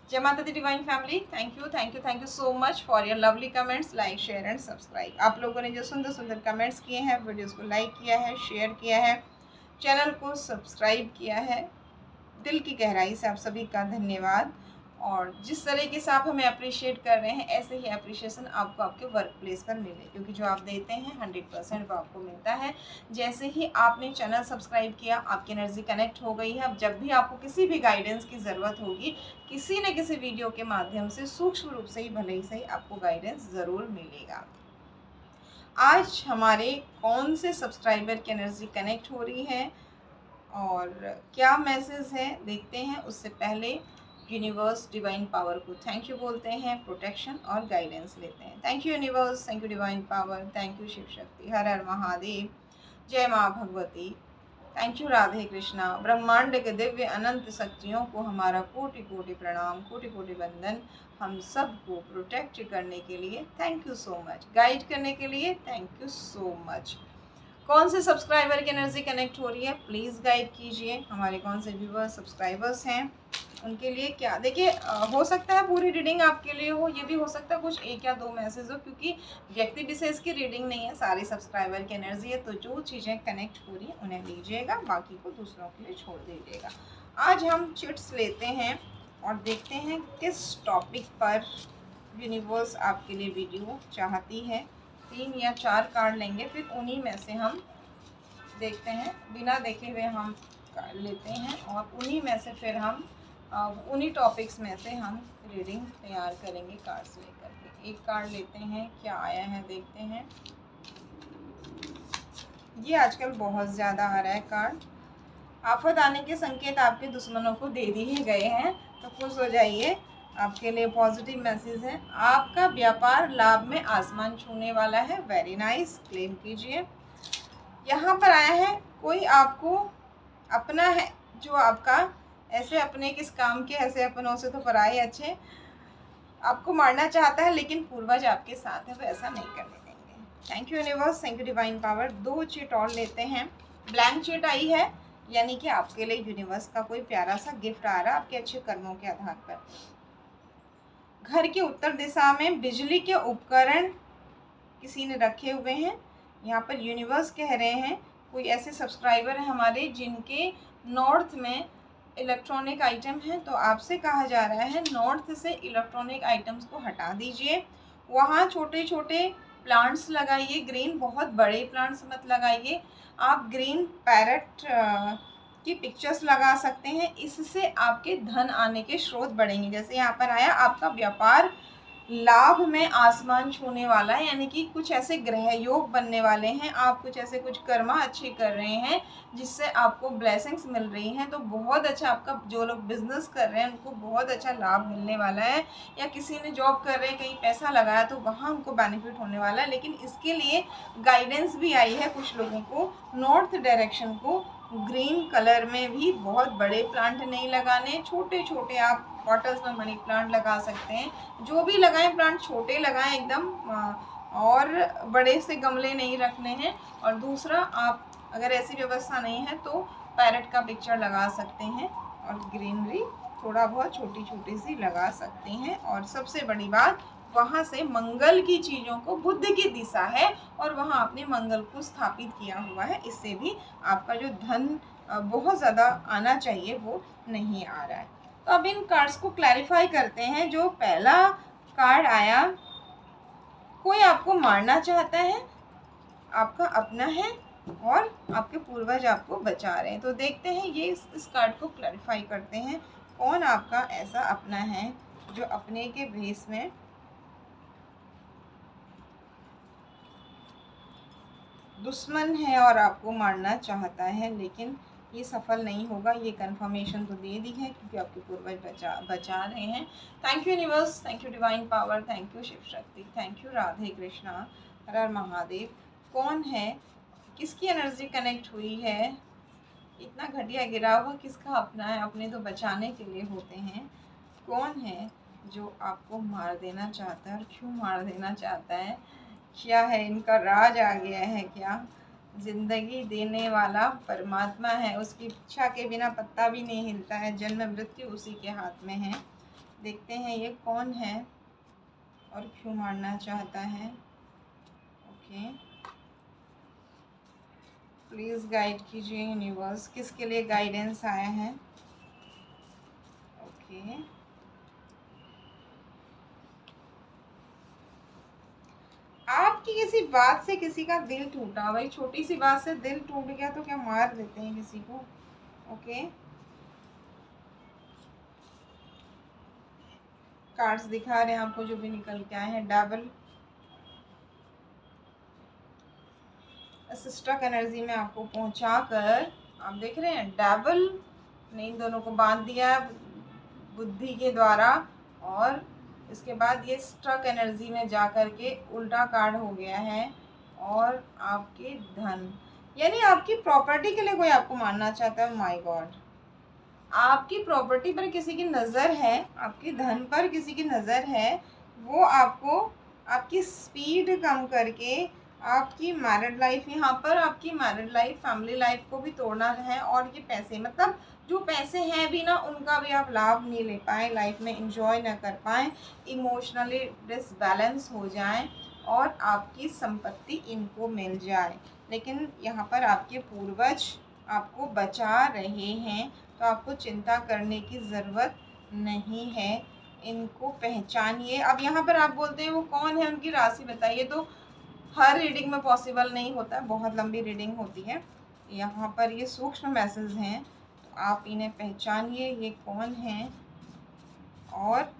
जय माता दी divine family. Thank you so much for your lovely comments, like share and subscribe. आप लोगों ने जो सुंदर सुंदर कमेंट्स किए हैं, वीडियोस को लाइक किया है, शेयर किया है, चैनल को सब्सक्राइब किया है, दिल की गहराई से आप सभी का धन्यवाद। और जिस तरीके से आप हमें अप्रिशिएट कर रहे हैं, ऐसे ही अप्रिशिएशन आपको आपके वर्क प्लेस पर मिले, क्योंकि जो आप देते हैं 100% वो आपको मिलता है। जैसे ही आपने चैनल सब्सक्राइब किया, आपकी एनर्जी कनेक्ट हो गई है। अब जब भी आपको किसी भी गाइडेंस की ज़रूरत होगी, किसी न किसी वीडियो के माध्यम से सूक्ष्म रूप से ही भले ही सही आपको गाइडेंस ज़रूर मिलेगा। आज हमारे कौन से सब्सक्राइबर की एनर्जी कनेक्ट हो रही है और क्या मैसेज है, देखते हैं। उससे पहले यूनिवर्स डिवाइन पावर को थैंक यू बोलते हैं, प्रोटेक्शन और गाइडेंस लेते हैं। Thank you universe, thank you divine power, thank you Shiv Shakti, हर हर महादेव, जय माँ भगवती, थैंक यू राधे कृष्णा। ब्रह्मांड के दिव्य अनंत शक्तियों को हमारा कोटि कोटि प्रणाम, कोटि कोटि वंदन। हम सबको प्रोटेक्ट करने के लिए thank you so much, guide करने के लिए थैंक यू सो मच। कौन से सब्सक्राइबर की एनर्जी कनेक्ट हो रही है, प्लीज़ गाइड कीजिए। हमारे कौन से व्यूवर्स सब्सक्राइबर्स हैं, उनके लिए क्या, देखिए हो सकता है पूरी रीडिंग आपके लिए हो, ये भी हो सकता है कुछ एक या दो मैसेज हो, क्योंकि व्यक्ति विशेष की रीडिंग नहीं है, सारे सब्सक्राइबर की एनर्जी है। तो जो चीज़ें कनेक्ट हो रही हैं उन्हें लीजिएगा, बाकी को दूसरों के लिए छोड़ दीजिएगा। आज हम चिट्स लेते हैं और देखते हैं किस टॉपिक पर यूनिवर्स आपके लिए वीडियो चाहती है। 3 या 4 कार्ड लेंगे, फिर उन्हीं में से हम देखते हैं, बिना देखे हुए हम कार्ड लेते हैं और उन्हीं में से फिर हम उन्हीं टॉपिक्स में से हम रीडिंग तैयार करेंगे कार्ड्स लेकर के। एक कार्ड लेते हैं, क्या आया है देखते हैं। ये आजकल बहुत ज़्यादा आ रहा है कार्ड। आफत आने के संकेत आपके दुश्मनों को दे दिए गए हैं, तो खुश हो जाइए, आपके लिए पॉजिटिव मैसेज है। आपका व्यापार लाभ में आसमान छूने वाला है, वेरी नाइस, क्लेम कीजिए। यहाँ पर आया है कोई आपको अपना है, जो आपका ऐसे अपने किस काम के, ऐसे अपनों से तो पराए अच्छे, आपको मारना चाहता है, लेकिन पूर्वज आपके साथ है, वो ऐसा नहीं करने देंगे। Thank you universe, thank you divine power. 2 chit और लेते हैं। ब्लैंक चिट आई है, यानी कि आपके लिए यूनिवर्स का कोई प्यारा सा गिफ्ट आ रहा है आपके अच्छे कर्मों के आधार पर। घर की उत्तर दिशा में बिजली के उपकरण किसी ने रखे हुए हैं। यहाँ पर यूनिवर्स कह रहे हैं कोई ऐसे सब्सक्राइबर हैं हमारे जिनके नॉर्थ में इलेक्ट्रॉनिक आइटम है, तो आपसे कहा जा रहा है नॉर्थ से इलेक्ट्रॉनिक आइटम्स को हटा दीजिए। वहाँ छोटे छोटे प्लांट्स लगाइए, ग्रीन, बहुत बड़े प्लांट्स मत लगाइए। आप ग्रीन पैरट की पिक्चर्स लगा सकते हैं, इससे आपके धन आने के स्रोत बढ़ेंगे। जैसे यहाँ पर आया, आपका व्यापार लाभ में आसमान छूने वाला है, यानी कि कुछ ऐसे ग्रह योग बनने वाले हैं। आप कुछ ऐसे कुछ कर्मा अच्छे कर रहे हैं जिससे आपको ब्लेसिंग्स मिल रही हैं, तो बहुत अच्छा आपका, जो लोग बिजनेस कर रहे हैं उनको बहुत अच्छा लाभ मिलने वाला है, या किसी ने जॉब कर रहे हैं कहीं पैसा लगाया तो वहाँ उनको बेनिफिट होने वाला है। लेकिन इसके लिए गाइडेंस भी आई है कुछ लोगों को, नॉर्थ डायरेक्शन को ग्रीन कलर में भी बहुत बड़े प्लांट नहीं लगाने, छोटे छोटे आप बॉटल्स में मनी प्लांट लगा सकते हैं। जो भी लगाएं प्लांट छोटे लगाएं एकदम, और बड़े से गमले नहीं रखने हैं। और दूसरा, आप अगर ऐसी व्यवस्था नहीं है तो पैरट का पिक्चर लगा सकते हैं और ग्रीनरी थोड़ा बहुत छोटी छोटी सी लगा सकते हैं। और सबसे बड़ी बात, वहाँ से मंगल की चीज़ों को, बुध की दिशा है और वहाँ आपने मंगल को स्थापित किया हुआ है, इससे भी आपका जो धन बहुत ज़्यादा आना चाहिए वो नहीं आ रहा है। तो अब इन कार्ड्स को क्लैरिफाई करते हैं। जो पहला कार्ड आया, कोई आपको मारना चाहता है, आपका अपना है और आपके पूर्वज आपको बचा रहे हैं। तो देखते हैं, ये इस कार्ड को क्लैरिफाई करते हैं, कौन आपका ऐसा अपना है जो अपने के भेस में दुश्मन है और आपको मारना चाहता है, लेकिन ये सफल नहीं होगा। ये कंफर्मेशन तो दे दी है, क्योंकि आपके पूर्वज बचा रहे हैं। Thank you universe, thank you divine power, thank you Shiv Shakti, thank you Radhe Krishna, हर हर महादेव। कौन है, किसकी एनर्जी कनेक्ट हुई है, इतना घटिया गिरा हुआ किसका अपना है, अपने तो बचाने के लिए होते हैं। कौन है जो आपको मार देना चाहता है और क्यों मार देना चाहता है, क्या है इनका राज आ गया है क्या? जिंदगी देने वाला परमात्मा है, उसकी इच्छा के बिना पत्ता भी नहीं हिलता है, जन्म मृत्यु उसी के हाथ में है। देखते हैं ये कौन है और क्यों मारना चाहता है। ओके, प्लीज़ गाइड कीजिए यूनिवर्स, किसके लिए गाइडेंस आया है। ओके, आपकी किसी बात से किसी का दिल टूटा, भाई छोटी सी बात से दिल टूट गया तो क्या मार देते हैं किसी को। ओके, कार्ड्स दिखा रहे हैं आपको जो भी निकल के आए हैं। डबल स्टक एनर्जी में आपको पहुंचा कर आप देख रहे हैं डबल ने इन दोनों को बांध दिया बुद्धि के द्वारा, और इसके बाद ये स्ट्रक एनर्जी में जा कर के उल्टा कार्ड हो गया है। और आपके धन यानी आपकी प्रॉपर्टी के लिए कोई आपको मारना चाहता है। माय गॉड, आपकी प्रॉपर्टी पर किसी की नज़र है, आपके धन पर किसी की नज़र है। वो आपको आपकी स्पीड कम करके आपकी मैरिड लाइफ, यहाँ पर आपकी मैरिड लाइफ फैमिली लाइफ को भी तोड़ना है। और ये पैसे, मतलब जो पैसे हैं भी ना, उनका भी आप लाभ नहीं ले पाए, लाइफ में इंजॉय ना कर पाएँ, इमोशनली डिसबैलेंस हो जाएं और आपकी संपत्ति इनको मिल जाए। लेकिन यहाँ पर आपके पूर्वज आपको बचा रहे हैं, तो आपको चिंता करने की ज़रूरत नहीं है। इनको पहचानिए। अब यहाँ पर आप बोलते हैं वो कौन है, उनकी राशि बताइए, तो हर रीडिंग में पॉसिबल नहीं होता, बहुत लंबी रीडिंग होती है। यहाँ पर ये सूक्ष्म मैसेज हैं, तो आप इन्हें पहचानिए ये कौन हैं। और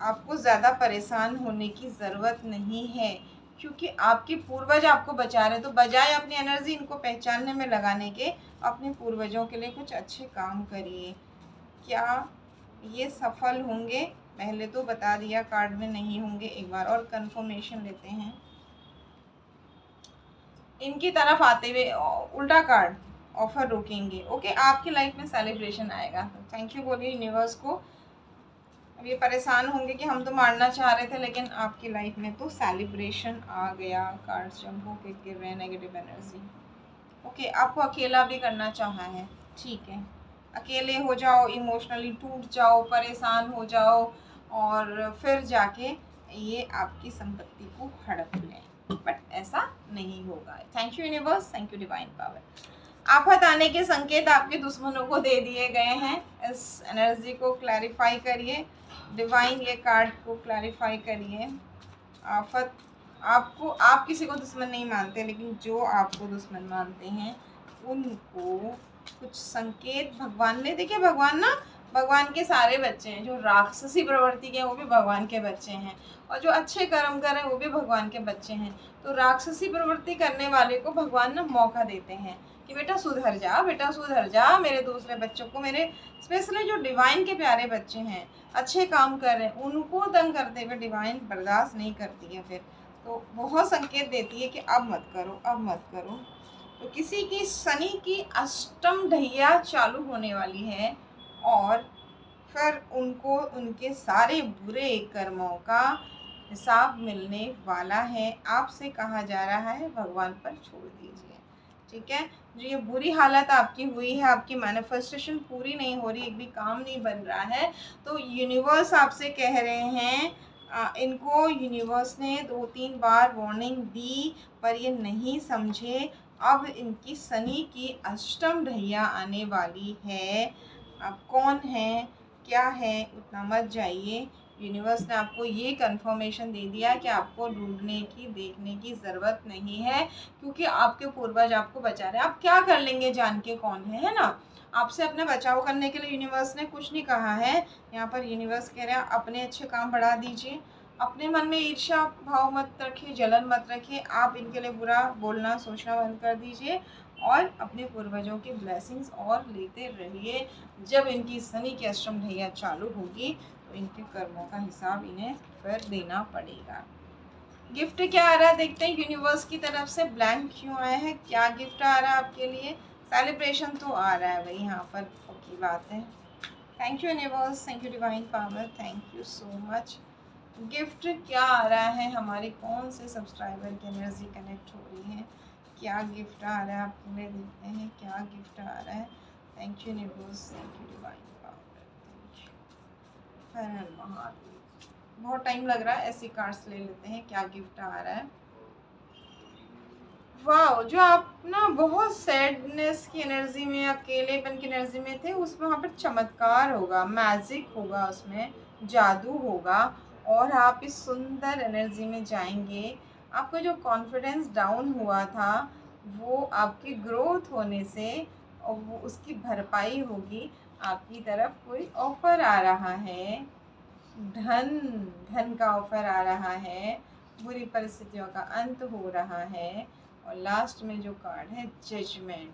आपको ज़्यादा परेशान होने की ज़रूरत नहीं है, क्योंकि आपके पूर्वज आपको बचा रहे हैं। तो बजाय अपनी एनर्जी इनको पहचानने में लगाने के, अपने पूर्वजों के लिए कुछ अच्छे काम करिए। क्या ये सफल होंगे? पहले तो बता दिया कार्ड में नहीं होंगे, एक बार और कंफर्मेशन लेते हैं। इनकी तरफ आते हुए उल्टा कार्ड, ऑफर रुकेंगे। ओके, आपकी लाइफ में सेलिब्रेशन आएगा। तो थैंक यू बोलिए यूनिवर्स को। अब ये परेशान होंगे कि हम तो मारना चाह रहे थे, लेकिन आपकी लाइफ में तो सेलिब्रेशन आ गया। कार्ड्स जब हो के गिर रहे हैं नेगेटिव एनर्जी। ओके, आपको अकेला भी करना चाहा है, ठीक है, अकेले हो जाओ, इमोशनली टूट जाओ, परेशान हो जाओ, और फिर जाके ये आपकी संपत्ति को हड़प लें, बट ऐसा नहीं होगा। Thank you universe, thank you divine power. आफत आने के संकेत आपके दुश्मनों को दे दिए गए हैं। इस एनर्जी को क्लैरिफाई करिए, डिवाइन ये कार्ड को क्लैरिफाई करिए। आफत, आपको, आप किसी को दुश्मन नहीं मानते, लेकिन जो आपको दुश्मन मानते हैं उनको कुछ संकेत भगवान ने, देखिए भगवान ना, भगवान के सारे बच्चे हैं। जो राक्षसी प्रवृत्ति के वो भी भगवान के बच्चे हैं, और जो अच्छे कर्म कर रहे हैं वो भी भगवान के बच्चे हैं। तो राक्षसी प्रवृत्ति करने वाले को भगवान ना मौका देते हैं कि बेटा सुधर जा, बेटा सुधर जा। मेरे दूसरे बच्चों को, मेरे स्पेशली जो डिवाइन के प्यारे बच्चे हैं, अच्छे काम कर रहे हैं, उनको तंग करते हुए डिवाइन बर्दाश्त नहीं करती है फिर। तो बहुत संकेत देती है कि अब मत करो, अब मत करो। तो किसी की शनि की अष्टम ढैया चालू होने वाली है, और फिर उनको उनके सारे बुरे कर्मों का हिसाब मिलने वाला है। आपसे कहा जा रहा है भगवान पर छोड़ दीजिए, ठीक है। जो ये बुरी हालत आपकी हुई है, आपकी मैनिफेस्टेशन पूरी नहीं हो रही, एक भी काम नहीं बन रहा है, तो यूनिवर्स आपसे कह रहे हैं, इनको यूनिवर्स ने 2-3 बार वार्निंग दी, पर ये नहीं समझे। अब इनकी शनि की अष्टम ढैया आने वाली है। अब कौन है, क्या है, उतना मत जाइए। यूनिवर्स ने आपको ये कंफर्मेशन दे दिया कि आपको ढूंढने की, देखने की ज़रूरत नहीं है, क्योंकि आपके पूर्वज आपको बचा रहे हैं। आप क्या कर लेंगे जान के कौन है ना। आपसे अपने बचाव करने के लिए यूनिवर्स ने कुछ नहीं कहा है। यहाँ पर यूनिवर्स कह रहे हैं अपने अच्छे काम बढ़ा दीजिए, अपने मन में ईर्ष्या भाव मत रखिए, जलन मत रखिए। आप इनके लिए बुरा बोलना सोचना बंद कर दीजिए, और अपने पूर्वजों की ब्लेसिंग्स और लेते रहिए। जब इनकी शनि की अष्टम ढैया चालू होगी, तो इनके कर्मों का हिसाब इन्हें फिर देना पड़ेगा। गिफ्ट क्या आ रहा है देखते हैं यूनिवर्स की तरफ से। ब्लैंक क्यों आया है, क्या गिफ्ट आ रहा है आपके लिए। सेलिब्रेशन तो आ रहा है भाई, यहाँ पर पक्की बात है। Thank you universe, thank you divine power, thank you so much. Gift क्या आ रहा है, हमारे कौन से सब्सक्राइबर की एनर्जी कनेक्ट हो रही है, क्या गिफ्ट आ रहा है आपके लिए, देखते हैं क्या गिफ्ट आ रहा है। Thank you universe, thank you divine power, thank you. हर हर महादेव। बहुत टाइम लग रहा है, ऐसी कार्ड्स ले लेते हैं क्या गिफ्ट आ रहा है। वाह, जो आप ना बहुत सैडनेस की एनर्जी में, अकेलेपन की एनर्जी में थे, उसमें वहाँ पर चमत्कार होगा, मैजिक होगा, उसमें जादू होगा और आप इस सुंदर एनर्जी में जाएंगे। आपका जो कॉन्फिडेंस डाउन हुआ था वो आपकी ग्रोथ होने से और वो उसकी भरपाई होगी। आपकी तरफ कोई ऑफर आ रहा है, धन धन का ऑफर आ रहा है, बुरी परिस्थितियों का अंत हो रहा है। और लास्ट में जो कार्ड है जजमेंट।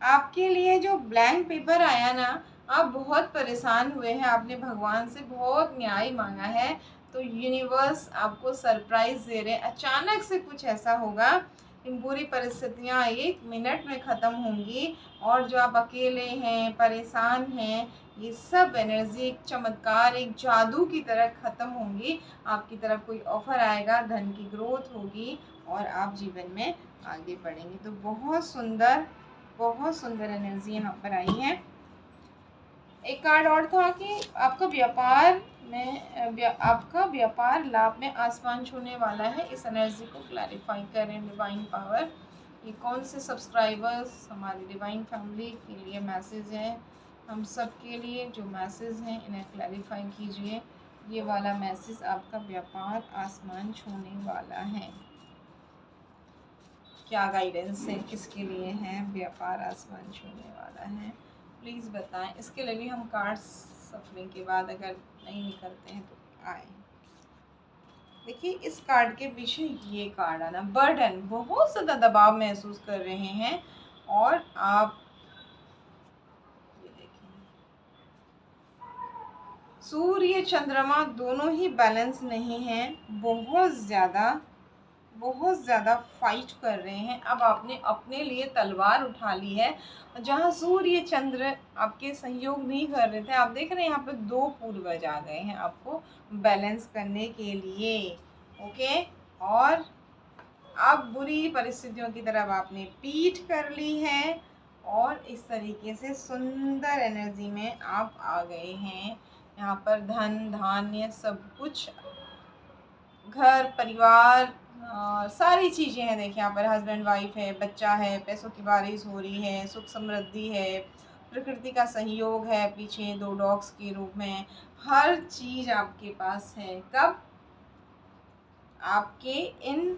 आपके लिए जो ब्लैंक पेपर आया ना, आप बहुत परेशान हुए हैं, आपने भगवान से बहुत न्याय मांगा है, तो यूनिवर्स आपको सरप्राइज दे रहे हैं। अचानक से कुछ ऐसा होगा, इन बुरी परिस्थितियाँ 1 मिनट में ख़त्म होंगी और जो आप अकेले हैं, परेशान हैं, ये सब एनर्जी एक चमत्कार, एक जादू की तरह ख़त्म होंगी। आपकी तरफ कोई ऑफर आएगा, धन की ग्रोथ होगी और आप जीवन में आगे बढ़ेंगे। तो बहुत सुंदर एनर्जी यहाँ पर आई है। एक कार्ड और था कि आपका व्यापार लाभ में आसमान छूने वाला है। इस एनर्जी को क्लैरिफाई करें डिवाइन पावर। ये कौन से सब्सक्राइबर्स हमारी डिवाइन फैमिली के लिए मैसेज है, हम सब के लिए जो मैसेज हैं इन्हें क्लैरिफाई कीजिए। ये वाला मैसेज, आपका व्यापार आसमान छूने वाला है, क्या गाइडेंस है, किसके लिए है व्यापार आसमान छूने वाला है, प्लीज़ बताएं। इसके लिए भी हम कार्ड्स सफलिंग के बाद अगर नहीं निकलते हैं तो आए। देखिए इस कार्ड के पीछे ये कार्ड आना, बर्डन, बहुत ज़्यादा दबाव महसूस कर रहे हैं और आप ये देखिए, सूर्य चंद्रमा दोनों ही बैलेंस नहीं हैं, बहुत ज़्यादा फाइट कर रहे हैं। अब आपने अपने लिए तलवार उठा ली है। जहाँ सूर्य चंद्र आपके सहयोग नहीं कर रहे थे, आप देख रहे हैं यहाँ पे 2 पूर्वज आ गए हैं आपको बैलेंस करने के लिए। ओके, और अब बुरी परिस्थितियों की तरफ आपने पीठ कर ली है और इस तरीके से सुंदर एनर्जी में आप आ गए हैं। यहाँ पर धन धान्य सब कुछ, घर परिवार, सारी चीज़ें हैं। देखिए यहाँ पर हस्बैंड वाइफ है, बच्चा है, पैसों की बारिश हो रही है, सुख समृद्धि है, प्रकृति का सहयोग है, पीछे 2 डॉग्स के रूप में, हर चीज़ आपके पास है। कब आपके इन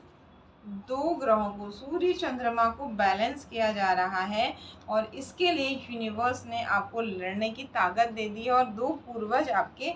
2 ग्रहों को, सूर्य चंद्रमा को बैलेंस किया जा रहा है और इसके लिए यूनिवर्स ने आपको लड़ने की ताकत दे दी है और 2 पूर्वज आपके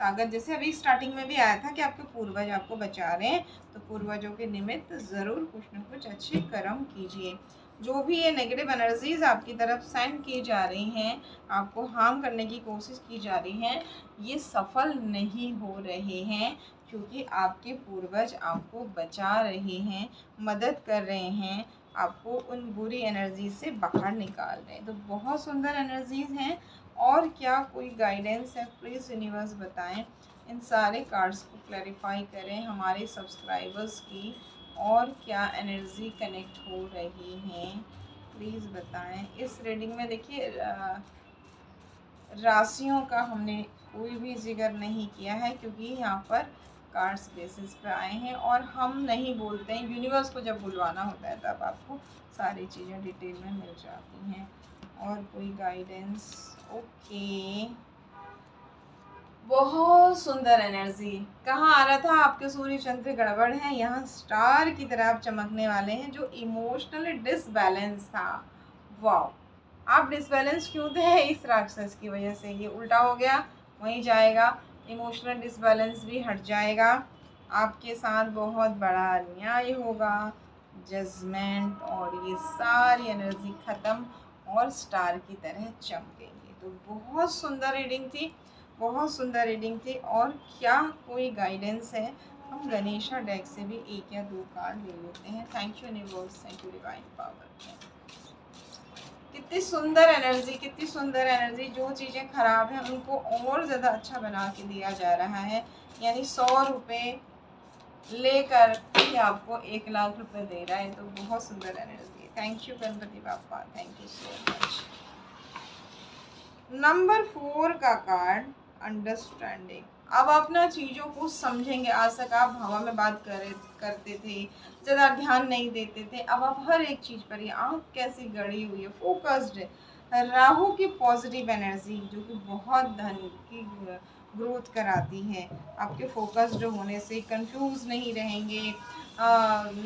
ताकत, जैसे अभी स्टार्टिंग में भी आया था कि आपके पूर्वज आपको बचा रहे हैं, तो पूर्वजों के निमित्त ज़रूर कुछ न कुछ अच्छे कर्म कीजिए। जो भी ये नेगेटिव एनर्जीज आपकी तरफ सेंड की जा रही हैं, आपको हार्म करने की कोशिश की जा रही हैं, ये सफल नहीं हो रहे हैं क्योंकि आपके पूर्वज आपको बचा रहे हैं, मदद कर रहे हैं, आपको उन बुरी एनर्जी से बाहर निकाल रहे हैं। तो बहुत सुंदर एनर्जीज हैं। और क्या कोई गाइडेंस है, प्लीज़ यूनिवर्स बताएं। इन सारे कार्ड्स को क्लैरिफाई करें हमारे सब्सक्राइबर्स की, और क्या एनर्जी कनेक्ट हो रही हैं, प्लीज़ बताएं। इस रीडिंग में देखिए राशियों का हमने कोई भी जिक्र नहीं किया है क्योंकि यहाँ पर कार्ड्स बेसिस पे आए हैं और हम नहीं बोलते हैं। यूनिवर्स को जब बुलवाना होता है तब आपको सारी चीज़ें डिटेल में मिल जाती हैं। और कोई गाइडेंस, ओके, बहुत सुंदर एनर्जी। कहाँ आ रहा था, आपके सूर्य चंद्र गड़बड़ है, यहाँ स्टार की तरह आप चमकने वाले हैं। जो इमोशनली डिसबैलेंस था, वाह, आप डिसबैलेंस क्यों थे, इस राक्षस की वजह से ये उल्टा हो गया, वहीं जाएगा, इमोशनल डिसबैलेंस भी हट जाएगा, आपके साथ बहुत बड़ा अन्याय होगा, जजमेंट, और ये सारी एनर्जी ख़त्म और स्टार की तरह चमकेंगे। तो बहुत सुंदर रीडिंग थी, बहुत सुंदर रीडिंग थी। और क्या कोई गाइडेंस है, हम गणेशा डेक से भी 1 या 2 कार्ड ले लेते हैं। Thank you universe, thank you divine power. कितनी सुंदर एनर्जी, कितनी सुंदर एनर्जी। जो चीज़ें खराब हैं उनको और ज़्यादा अच्छा बना के दिया जा रहा है, यानी 100 रुपये लेकर के आपको 1 लाख रुपए दे रहा है। तो बहुत सुंदर एनर्जी है। थैंक यू गणपति बापा, thank you so much. Number 4 का कार्ड, अंडरस्टैंडिंग। अब आप ना चीज़ों को समझेंगे। आज तक आप हवा में बात करते थे, ज़्यादा ध्यान नहीं देते थे, अब आप हर एक चीज़ पर, ये आँख कैसी गड़ी हुई है, फोकस्ड है। राहु की पॉजिटिव एनर्जी जो कि बहुत धन की ग्रोथ कराती है, आपके फोकस्ड होने से कंफ्यूज नहीं रहेंगे,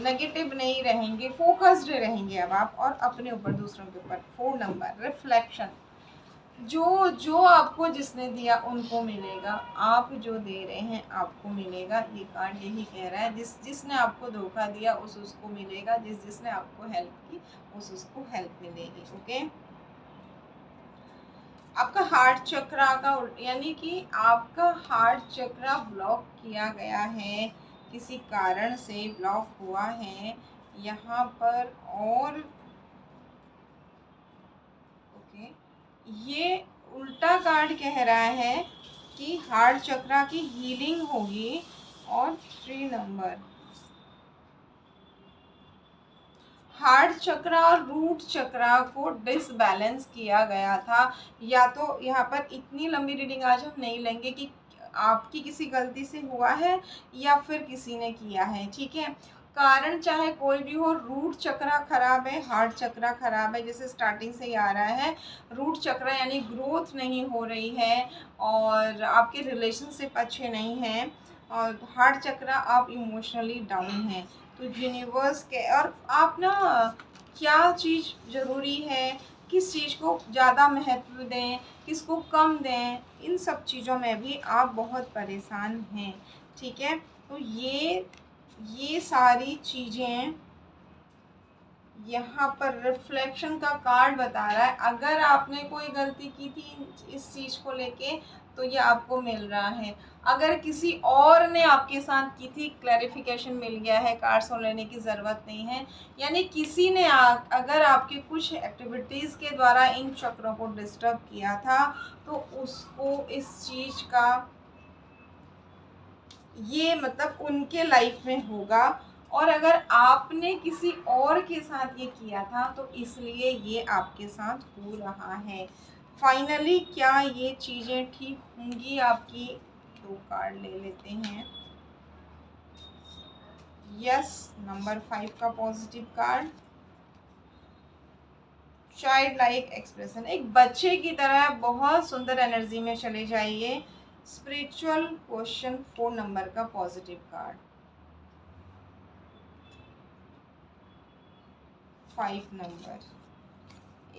नेगेटिव नहीं रहेंगे, फोकस्ड रहेंगे अब आप, और अपने ऊपर, दूसरों के ऊपर। 4 नंबर रिफ्लेक्शन, जो जो आपको जिसने दिया उनको मिलेगा, आप जो दे रहे हैं आपको मिलेगा। ये कार्ड यही कह रहा है, जिसने आपको धोखा दिया उसको मिलेगा, जिसने आपको हेल्प की उसको हेल्प मिलेगी। ओके, आपका हार्ट चक्रा का, यानी कि आपका हार्ट चक्रा ब्लॉक किया गया है, किसी कारण से ब्लॉक हुआ है यहाँ पर। और ओके, ये उल्टा कार्ड कह रहा है कि हार्ट चक्रा की हीलिंग होगी। और 3 नंबर, हार्ट चक्रा और रूट चक्रा को डिसबैलेंस किया गया था। या तो यहाँ पर इतनी लंबी रीडिंग आज हम नहीं लेंगे कि आपकी किसी गलती से हुआ है या फिर किसी ने किया है, ठीक है। कारण चाहे कोई भी हो, रूट चक्रा खराब है, हार्ट चक्रा खराब है, जैसे स्टार्टिंग से ही आ रहा है। रूट चक्रा यानी ग्रोथ नहीं हो रही है और आपके रिलेशनशिप अच्छे नहीं हैं, और हार्ट चक्रा आप इमोशनली डाउन हैं। तो यूनिवर्स के, और आप ना क्या चीज़ ज़रूरी है, किस चीज़ को ज़्यादा महत्व दें, किसको कम दें, इन सब चीज़ों में भी आप बहुत परेशान हैं, ठीक है। तो ये सारी चीज़ें यहाँ पर रिफ्लेक्शन का कार्ड बता रहा है। अगर आपने कोई गलती की थी इस चीज़ को लेके तो ये आपको मिल रहा है, अगर किसी और ने आपके साथ की थी क्लैरिफिकेशन मिल गया है, कार्ड सुन लेने की ज़रूरत नहीं है। यानी किसी ने अगर आपके कुछ एक्टिविटीज़ के द्वारा इन चक्रों को डिस्टर्ब किया था तो उसको इस चीज़ का, ये मतलब उनके लाइफ में होगा। और अगर आपने किसी और के साथ ये किया था तो इसलिए ये आपके साथ हो रहा है। फाइनली क्या ये चीज़ें ठीक होंगी आपकी? 2 कार्ड ले लेते हैं। यस, नंबर 5 का positive card, child like expression, एक बच्चे की तरह बहुत सुंदर एनर्जी में चले जाइए। स्पिरिचुअल क्वेश्चन, 4 नंबर का पॉजिटिव कार्ड, 5 नंबर।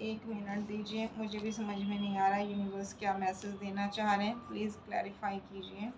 1 मिनट दीजिए, मुझे भी समझ में नहीं आ रहा यूनिवर्स क्या मैसेज देना चाह रहे हैं, प्लीज़ क्लैरिफाई कीजिए।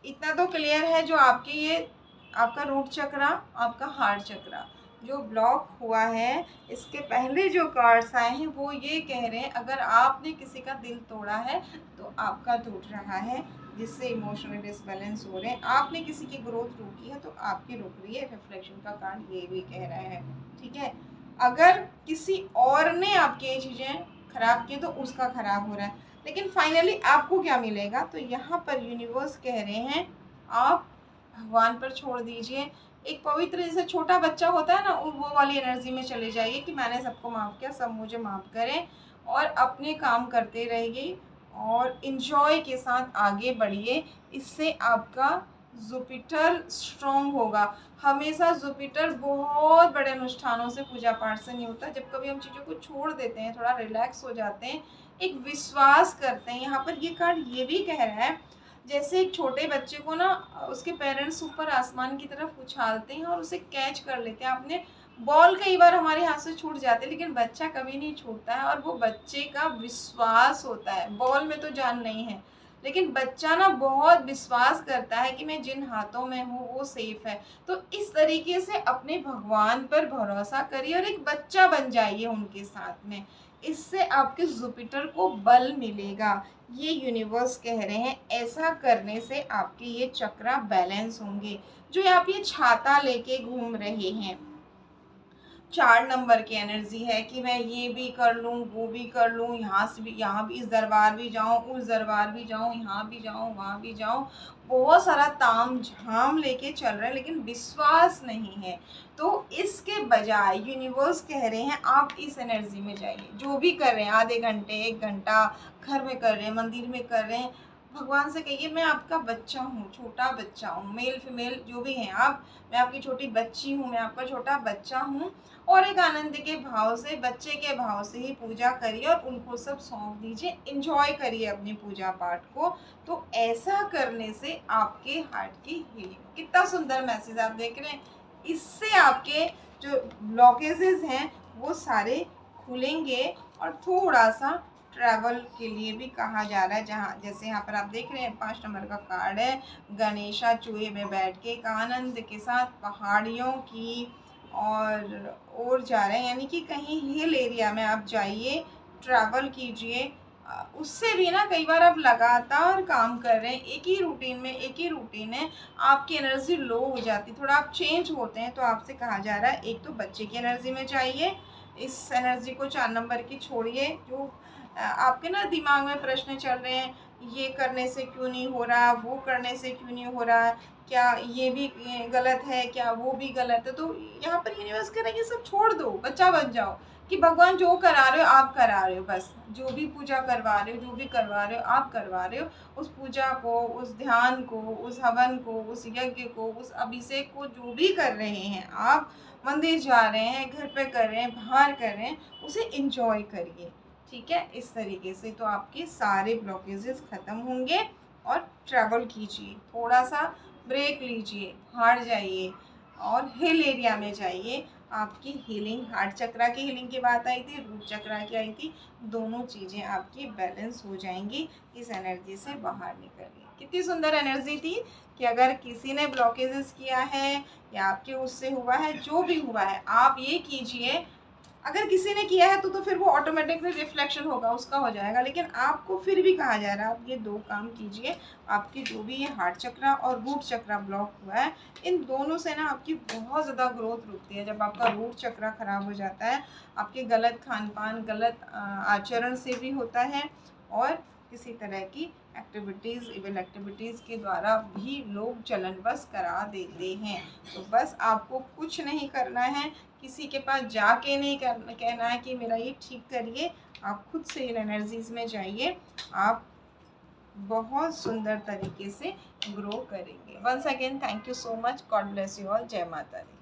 इतना तो क्लियर है, जो आपके ये आपका रूट चक्रा, आपका हार्ट चक्रा जो ब्लॉक हुआ है, इसके पहले जो कार्ड्स आए हैं वो ये कह रहे हैं अगर आपने किसी का दिल तोड़ा है तो आपका टूट रहा है, जिससे इमोशनल डिसबैलेंस हो रहे हैं। आपने किसी की ग्रोथ रोकी है तो आपकी रुक रही है। रिफ्लेक्शन का कार्ड ये भी कह रहा है, ठीक है। अगर किसी और ने आपकी ये चीज़ें खराब की तो उसका खराब हो रहा है, लेकिन फाइनली आपको क्या मिलेगा? तो यहाँ पर यूनिवर्स कह रहे हैं आप भगवान पर छोड़ दीजिए। एक पवित्र, जैसे छोटा बच्चा होता है ना, वो वाली एनर्जी में चले जाइए कि मैंने सबको माफ़ किया, सब मुझे माफ़ करें, और अपने काम करते रहिए और इन्जॉय के साथ आगे बढ़िए। इससे आपका जुपिटर स्ट्रॉन्ग होगा। हमेशा जुपिटर बहुत बड़े अनुष्ठानों से, पूजा पाठ से नहीं होता। जब कभी हम चीज़ों को छोड़ देते हैं, थोड़ा रिलैक्स हो जाते हैं, एक विश्वास करते हैं। यहाँ पर ये कार्ड ये भी कह रहा है, जैसे एक छोटे बच्चे को ना उसके पेरेंट्स ऊपर आसमान की तरफ उछालते हैं और उसे कैच कर लेते हैं। आपने बॉल कई बार हमारे हाथ से छूट जाते हैं, लेकिन बच्चा कभी नहीं छूटता है, और वो बच्चे का विश्वास होता है। बॉल में तो जान नहीं है, लेकिन बच्चा ना बहुत विश्वास करता है कि मैं जिन हाथों में हूँ वो सेफ है। तो इस तरीके से अपने भगवान पर भरोसा करिए और एक बच्चा बन जाइए उनके साथ में। इससे आपके जुपिटर को बल मिलेगा, ये यूनिवर्स कह रहे हैं। ऐसा करने से आपके ये चक्रा बैलेंस होंगे। जो आप ये छाता लेके घूम रहे हैं, 4 नंबर की एनर्जी है कि मैं ये भी कर लूँ, वो भी कर लूँ, यहाँ से भी, यहाँ भी, इस दरबार भी जाऊँ, उस दरबार भी जाऊँ, यहाँ भी जाऊँ, वहाँ भी जाऊँ, बहुत सारा ताम झाम लेके चल रहे हैं, लेकिन विश्वास नहीं है। तो इसके बजाय यूनिवर्स कह रहे हैं आप इस एनर्जी में जाइए। जो भी कर रहे हैं, आधे घंटे, 1 घंटा, घर में कर रहे हैं, मंदिर में कर रहे हैं, भगवान से कहिए मैं आपका बच्चा हूँ, छोटा बच्चा हूँ, मेल फीमेल जो भी हैं आप, मैं आपकी छोटी बच्ची हूँ, मैं आपका छोटा बच्चा हूँ। और एक आनंद के भाव से, बच्चे के भाव से ही पूजा करिए और उनको सब सौंप दीजिए, इंजॉय करिए अपनी पूजा पाठ को। तो ऐसा करने से आपके हार्ट की हीलिंग, कितना सुंदर मैसेज आप देख रहे हैं। इससे आपके जो ब्लॉकेजेस हैं वो सारे खुलेंगे। और थोड़ा सा ट्रैवल के लिए भी कहा जा रहा है, जहाँ जैसे यहाँ पर आप देख रहे हैं 5 नंबर का कार्ड है, गणेशा चूहे में बैठ के एक आनंद के साथ पहाड़ियों की और जा रहे हैं, यानी कि कहीं हिल एरिया में आप जाइए, ट्रैवल कीजिए। उससे भी ना कई बार आप लगातार काम कर रहे हैं, एक ही रूटीन है, आपकी एनर्जी लो हो जाती, थोड़ा आप चेंज होते हैं। तो आपसे कहा जा रहा है एक तो बच्चे की एनर्जी में जाइए, इस एनर्जी को 4 नंबर की छोड़िए। जो आपके ना दिमाग में प्रश्न चल रहे हैं, ये करने से क्यों नहीं हो रहा, वो करने से क्यों नहीं हो रहा, क्या ये भी गलत है, क्या वो भी गलत है। तो यहाँ पर यूनिवर्स कह रहा है ये सब छोड़ दो, बच्चा बन जाओ, कि भगवान जो करा रहे हो आप करा रहे हो, बस जो भी पूजा करवा रहे हो, जो भी करवा रहे हो आप करवा रहे हो, उस पूजा को, उस ध्यान को, उस हवन को, उस यज्ञ को, उस अभिषेक को जो भी कर रहे हैं आप, मंदिर जा रहे हैं, घर पे कर रहे हैं, बाहर कर रहे हैं, उसे इंजॉय करिए। ठीक है, इस तरीके से तो आपके सारे ब्लॉकेजेस ख़त्म होंगे। और ट्रैवल कीजिए, थोड़ा सा ब्रेक लीजिए, बाहर जाइए और हिल एरिया में जाइए। आपकी हीलिंग, हार्ट चक्रा की हीलिंग की बात आई थी, रूट चक्रा की आई थी, दोनों चीज़ें आपकी बैलेंस हो जाएंगी इस एनर्जी से बाहर निकलिए। कितनी सुंदर एनर्जी थी कि अगर किसी ने ब्लॉकेजेस किया है या आपके उससे हुआ है, जो भी हुआ है, आप ये कीजिए, अगर किसी ने किया है तो फिर वो ऑटोमेटिकली रिफ्लेक्शन होगा, उसका हो जाएगा। लेकिन आपको फिर भी कहा जा रहा है आप ये 2 काम कीजिए। आपकी जो भी ये हार्ट चक्रा और रूट चक्रा ब्लॉक हुआ है, इन दोनों से ना आपकी बहुत ज़्यादा ग्रोथ रुकती है। जब आपका रूट चक्रा खराब हो जाता है, आपके गलत खान पान, गलत आचरण से भी होता है, और किसी तरह की एक्टिविटीज़, इविल एक्टिविटीज़ के द्वारा भी लोग चलन बस करा देते हैं। तो बस आपको कुछ नहीं करना है, किसी के पास जाके नहीं कहना है कि मेरा ये ठीक करिए, आप खुद से इन एनर्जीज़ में जाइए, आप बहुत सुंदर तरीके से ग्रो करेंगे। Once again thank you so much, God bless you all, जय माता दी।